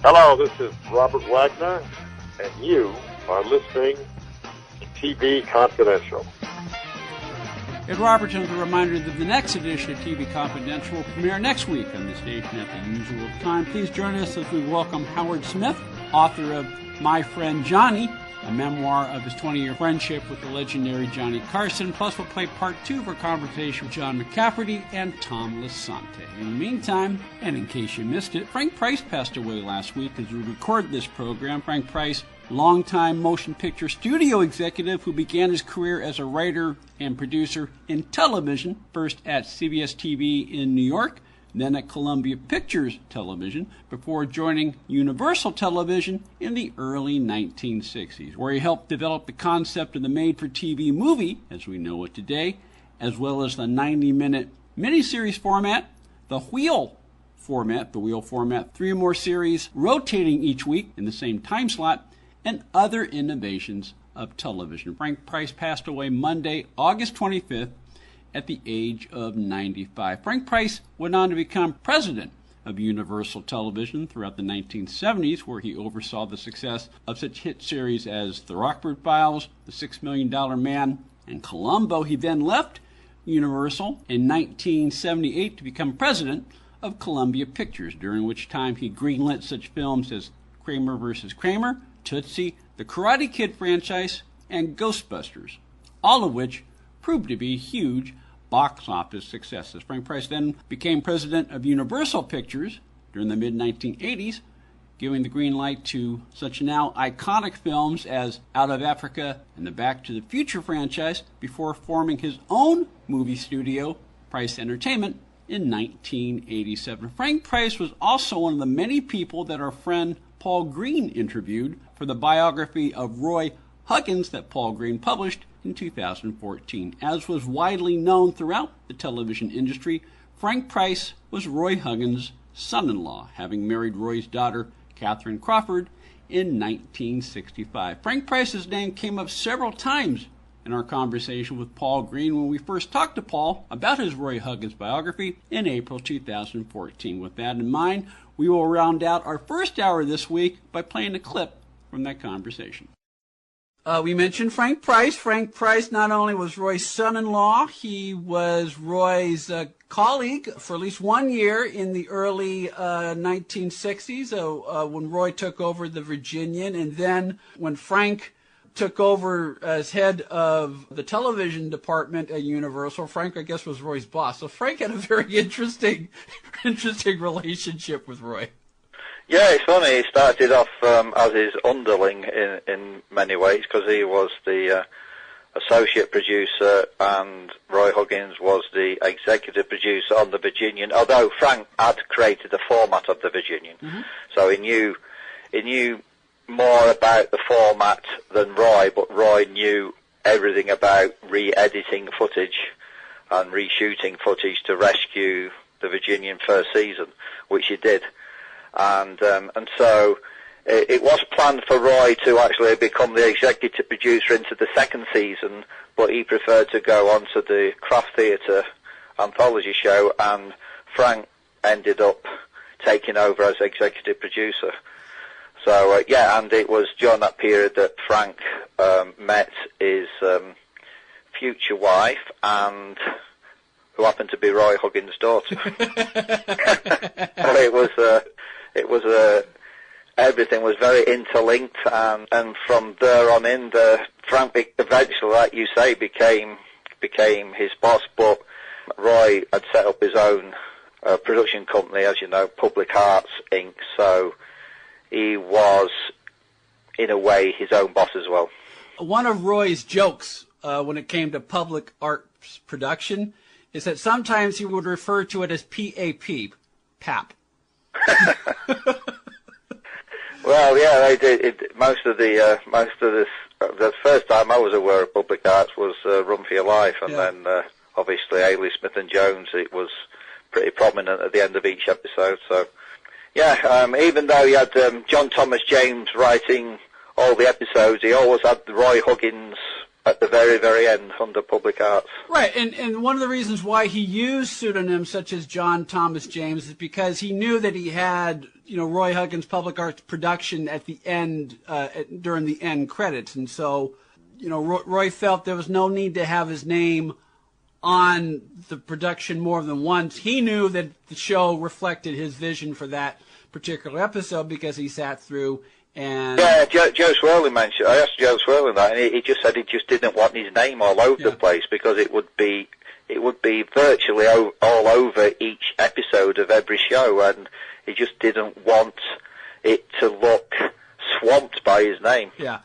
Hello, this is Robert Wagner, and you are listening to TV Confidential. Ed Robertson's a reminder that the next edition of TV Confidential will premiere next week on the station at the usual time. Please join us as we welcome Howard Smith, author of My Friend Johnny, a memoir of his 20-year friendship with the legendary Johnny Carson. Plus, we'll play part 2 of our conversation with John McCafferty and Tom Lasante. In the meantime, and in case you missed it, Frank Price passed away last week as we record this program. Frank Price, longtime motion picture studio executive who began his career as a writer and producer in television, first at CBS TV in New York, then at Columbia Pictures Television, before joining Universal Television in the early 1960s, where he helped develop the concept of the made-for-TV movie, as we know it today, as well as the 90-minute miniseries format, the wheel format, 3 or more series rotating each week in the same time slot, and other innovations of television. Frank Price passed away Monday, August 25th, at the age of 95. Frank Price went on to become president of Universal Television throughout the 1970s, where he oversaw the success of such hit series as The Rockford Files, The $6 Million Man, and Columbo. He then left Universal in 1978 to become president of Columbia Pictures, during which time he greenlit such films as Kramer vs. Kramer, Tootsie, the Karate Kid franchise, and Ghostbusters, all of which proved to be huge box office successes. Frank Price then became president of Universal Pictures during the mid-1980s, giving the green light to such now iconic films as Out of Africa and the Back to the Future franchise, before forming his own movie studio, Price Entertainment, in 1987. Frank Price was also one of the many people that our friend Paul Green interviewed for the biography of Roy Huggins that Paul Green published in 2014. As was widely known throughout the television industry, Frank Price was Roy Huggins' son-in-law, having married Roy's daughter, Katherine Crawford, in 1965. Frank Price's name came up several times in our conversation with Paul Green when we first talked to Paul about his Roy Huggins biography in April 2014. With that in mind, we will round out our first hour this week by playing a clip from that conversation. We mentioned Frank Price. Frank Price not only was Roy's son-in-law, he was Roy's colleague for at least 1 year in the early 1960s when Roy took over the Virginian, and then when Frank took over as head of the television department at Universal, Frank, I guess, was Roy's boss. So Frank had a very interesting relationship with Roy. Yeah, it's funny. He started off as his underling in many ways, because he was the associate producer and Roy Huggins was the executive producer on the Virginian, although Frank had created the format of the Virginian. Mm-hmm. So he knew more about the format than Roy, but Roy knew everything about re-editing footage and reshooting footage to rescue the Virginian first season, which he did. And so it was planned for Roy to actually become the executive producer into the second season, but he preferred to go on to the Kraft Theatre anthology show, and Frank ended up taking over as executive producer. So, and it was during that period that Frank met his future wife, and who happened to be Roy Huggins' daughter. Everything was very interlinked, and from there on in, Frank eventually, like you say, became his boss. But Roy had set up his own production company, as you know, Public Arts Inc. So he was, in a way, his own boss as well. One of Roy's jokes when it came to public arts production is that sometimes he would refer to it as PAP, PAP. Well, yeah, they did. The first time I was aware of Public Arts was Run for Your Life, and then obviously Ailey Smith and Jones. It was pretty prominent at the end of each episode. So, even though he had John Thomas James writing all the episodes, he always had Roy Huggins at the very, very end under Public Arts. Right, and one of the reasons why he used pseudonyms such as John Thomas James is because he knew that he had, Roy Huggins Public Arts production at the end, during the end credits. And so, Roy felt there was no need to have his name on the production more than once. He knew that the show reflected his vision for that particular episode because he sat through and... Yeah, Joe Swirling mentioned, I asked Joe Swirling that, and he just said he just didn't want his name all over the place because it would be virtually all over each episode of every show, and he just didn't want it to look swamped by his name. Yeah.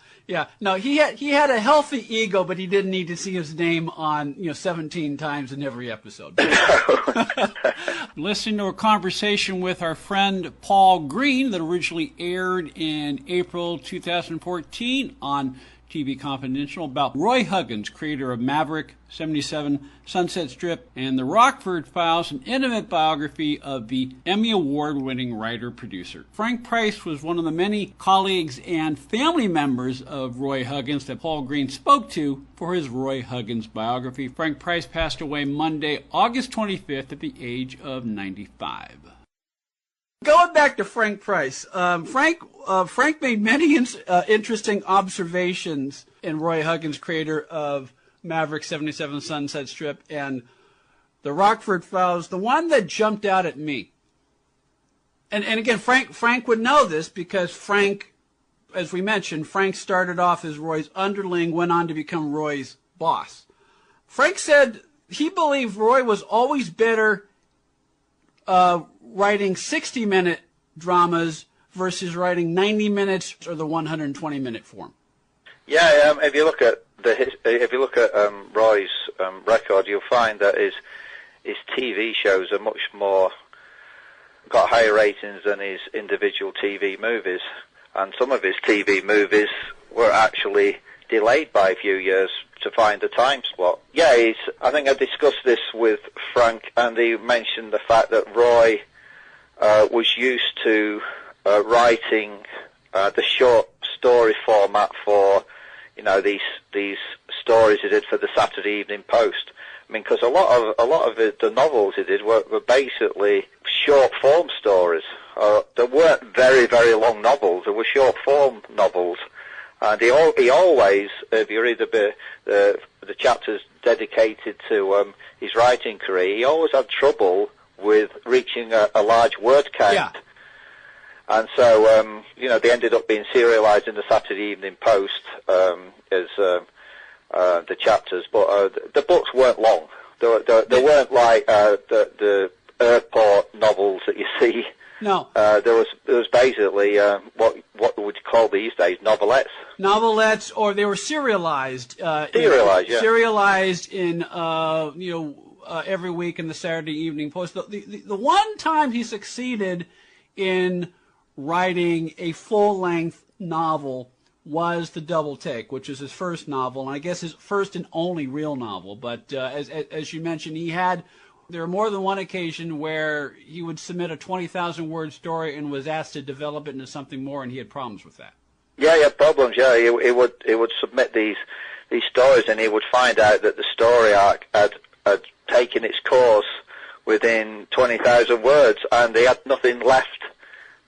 No, he had a healthy ego, but he didn't need to see his name on 17 times in every episode. Listening to a conversation with our friend Paul Green that originally aired in April 2014 on TV Confidential about Roy Huggins, creator of Maverick, 77, Sunset Strip, and the Rockford Files, an intimate biography of the Emmy Award-winning writer-producer. Frank Price was one of the many colleagues and family members of Roy Huggins that Paul Green spoke to for his Roy Huggins biography. Frank Price passed away Monday, August 25th at the age of 95. Going back to Frank Price, Frank made many interesting observations in Roy Huggins, creator of Maverick, 77, Sunset Strip, and the Rockford Files. The one that jumped out at me, and again, Frank would know this because Frank, as we mentioned, Frank started off as Roy's underling, went on to become Roy's boss. Frank said he believed Roy was always better writing 60-minute dramas versus writing 90 minutes or the 120-minute form. Yeah, if you look at Roy's record, you'll find that his TV shows are much more got higher ratings than his individual TV movies, and some of his TV movies were actually delayed by a few years to find a time slot. Yeah, I think I discussed this with Frank, and he mentioned the fact that Roy was used to writing the short story format for, these stories he did for the Saturday Evening Post. I mean, because a lot of the novels he did were basically short form stories. They weren't very, very long novels. They were short form novels. And he always, if you read the chapters dedicated to his writing career, he always had trouble with reaching a large word count. Yeah. And so, they ended up being serialized in the Saturday Evening Post as the chapters, but the books weren't long. They weren't like the airport novels that you see. No. There was basically what would you call these days novelettes. Novelettes, or they were serialized. Serialized in every week in the Saturday Evening Post. The one time he succeeded in writing a full-length novel was The Double Take, which is his first novel, and I guess his first and only real novel. But as you mentioned, there were more than one occasion where he would submit a 20,000-word story and was asked to develop it into something more, and he had problems with that. Yeah, he had problems. Yeah, he would submit these stories, and he would find out that the story arc had taken its course within 20,000 words, and he had nothing left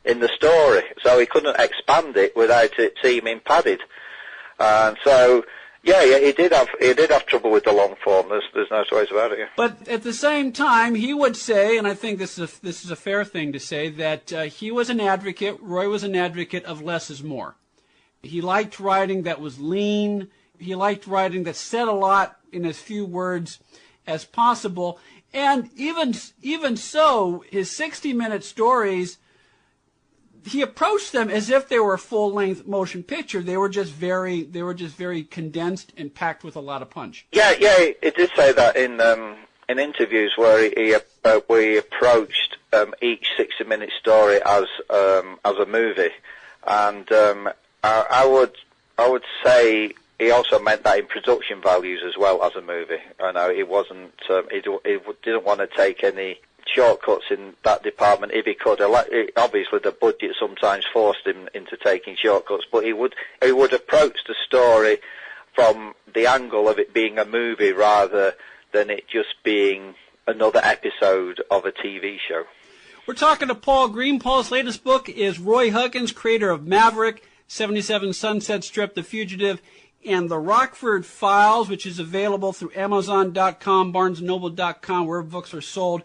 in the story, so he couldn't expand it without it seeming padded. And so, yeah, he did have trouble with the long form. There's no two ways about it. Yeah. But at the same time, he would say, and I think this is a fair thing to say, that Roy was an advocate of less is more. He liked writing that was lean. He liked writing that said a lot in as few words as possible. And even so, his 60-minute stories, he approached them as if they were a full-length motion picture. They were just very condensed and packed with a lot of punch. Yeah, he did say that in interviews where he approached each 60-minute story as a movie, and I would say he also meant that in production values as well as a movie. I know he wasn't. He didn't want to take any shortcuts in that department if he could. Obviously, the budget sometimes forced him into taking shortcuts, but he would approach the story from the angle of it being a movie rather than it just being another episode of a TV show. We're talking to Paul Green. Paul's latest book is Roy Huggins, creator of Maverick, 77 Sunset Strip, The Fugitive, and the Rockford Files, which is available through Amazon.com, BarnesandNoble.com, wherever books are sold.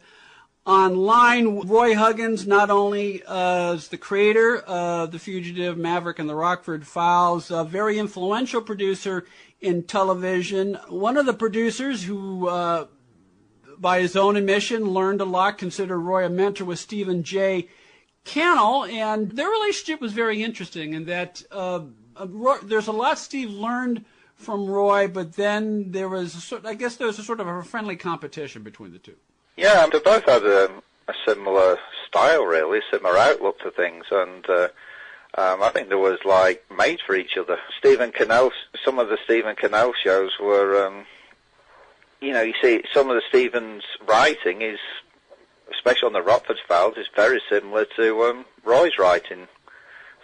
Online, Roy Huggins not only is the creator of The Fugitive, Maverick, and the Rockford Files, a very influential producer in television. One of the producers who, by his own admission, learned a lot, considered Roy a mentor, was Stephen J. Cannell, and their relationship was very interesting in that there's a lot Steve learned from Roy, but then there was, there was a sort of a friendly competition between the two. Yeah, they both had a similar style, really, similar outlook to things, and I think there was, made for each other. Stephen Cannell, some of the Stephen Cannell shows were, you see, some of the Stephen's writing is, especially on the Rockford Files, is very similar to Roy's writing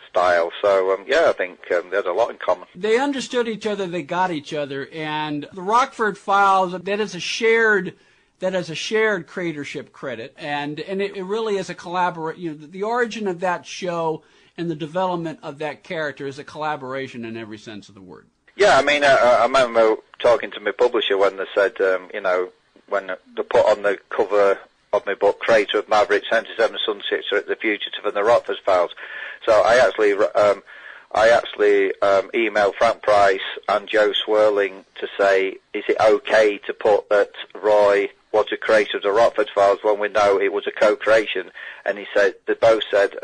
style. So, I think they had a lot in common. They understood each other, they got each other, and the Rockford Files, that is a shared creatorship credit, and it really is a collaboration. The origin of that show and the development of that character is a collaboration in every sense of the word. Yeah, I mean, I remember talking to my publisher when they said, when they put on the cover of my book, creator of Maverick, 77 Sunset Strip, The Fugitive, and the Rockford Files. So I actually emailed Frank Price and Joe Swirling to say, is it okay to put that Roy was a creator of the Rockford Files when we know it was a co-creation? And they both said,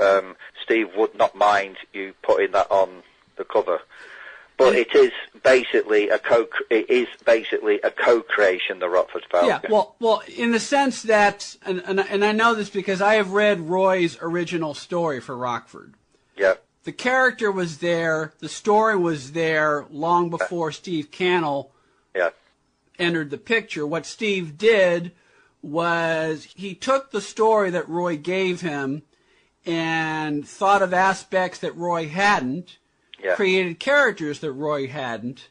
Steve would not mind you putting that on the cover. But it is basically a co-creation, the Rockford Files. Yeah, well, in the sense that, and I know this because I have read Roy's original story for Rockford. Yeah. The character was there, the story was there long before Steve Cannell entered the picture. What Steve did was he took the story that Roy gave him and thought of aspects that Roy hadn't, created characters that Roy hadn't,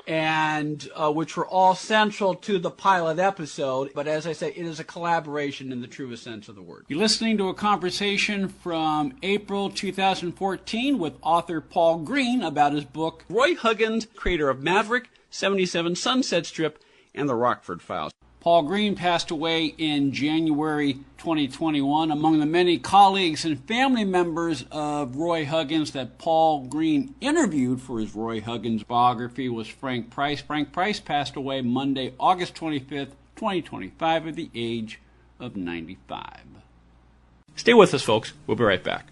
and which were all central to the pilot episode. But as I say, it is a collaboration in the truest sense of the word. You're listening to a conversation from April 2014 with author Paul Green about his book, Roy Huggins, creator of Maverick, 77 Sunset Strip, and the Rockford Files. Paul Green passed away in January 2021. Among the many colleagues and family members of Roy Huggins that Paul Green interviewed for his Roy Huggins biography was Frank Price. Frank Price passed away Monday, August 25th, 2025, at the age of 95. Stay with us, folks. We'll be right back.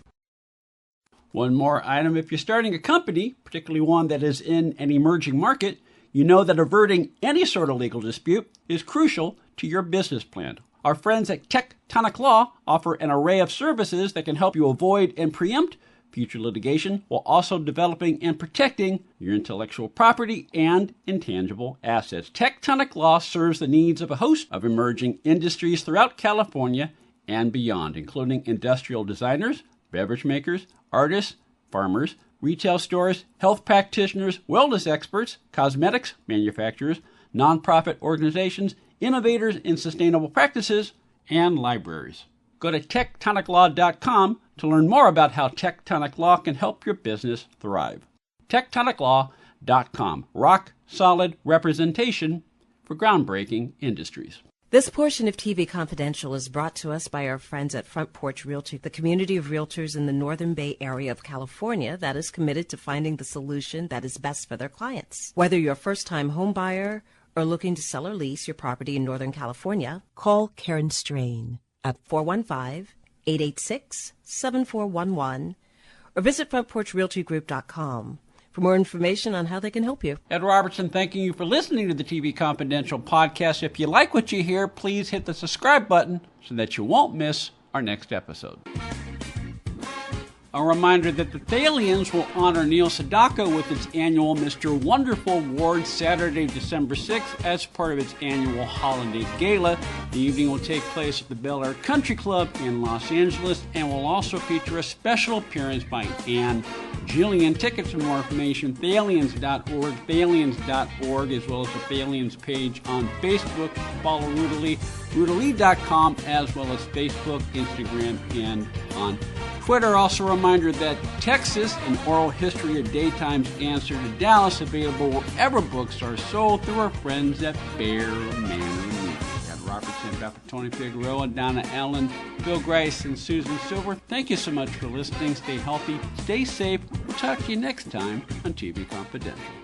One more item. If you're starting a company, particularly one that is in an emerging market, you know that averting any sort of legal dispute is crucial to your business plan. Our friends at Tectonic Law offer an array of services that can help you avoid and preempt future litigation while also developing and protecting your intellectual property and intangible assets. Tectonic Law serves the needs of a host of emerging industries throughout California and beyond, including industrial designers, beverage makers, artists, farmers, retail stores, health practitioners, wellness experts, cosmetics manufacturers, nonprofit organizations, innovators in sustainable practices, and libraries. Go to tectoniclaw.com to learn more about how Tectonic Law can help your business thrive. tectoniclaw.com. Rock solid representation for groundbreaking industries. This portion of TV Confidential is brought to us by our friends at Front Porch Realty, the community of realtors in the Northern Bay area of California that is committed to finding the solution that is best for their clients. Whether you're a first-time home buyer or looking to sell or lease your property in Northern California, call Karen Strain at 415-886-7411 or visit frontporchrealtygroup.com for more information on how they can help you. Ed Robertson thanking you for listening to the TV Confidential podcast. If you like what you hear, please hit the subscribe button so that you won't miss our next episode. A reminder that the Thalians will honor Neil Sedaka with its annual Mr. Wonderful Award Saturday, December 6th as part of its annual holiday gala. The evening will take place at the Bel Air Country Club in Los Angeles and will also feature a special appearance by Anne Jillian. Tickets and more information, Thalians.org, Thalians.org, as well as the Thalians page on Facebook. Follow Rudalee, Rudalee.com, as well as Facebook, Instagram, and on Twitter. Also a reminder that Texas, an oral history of Daytime's answer to Dallas, available wherever books are sold through our friends at Bear Manor Media. Robert Sandbeth, Tony Figueroa, Donna Allen, Bill Grice, and Susan Silver. Thank you so much for listening. Stay healthy, stay safe. We'll talk to you next time on TV Confidential.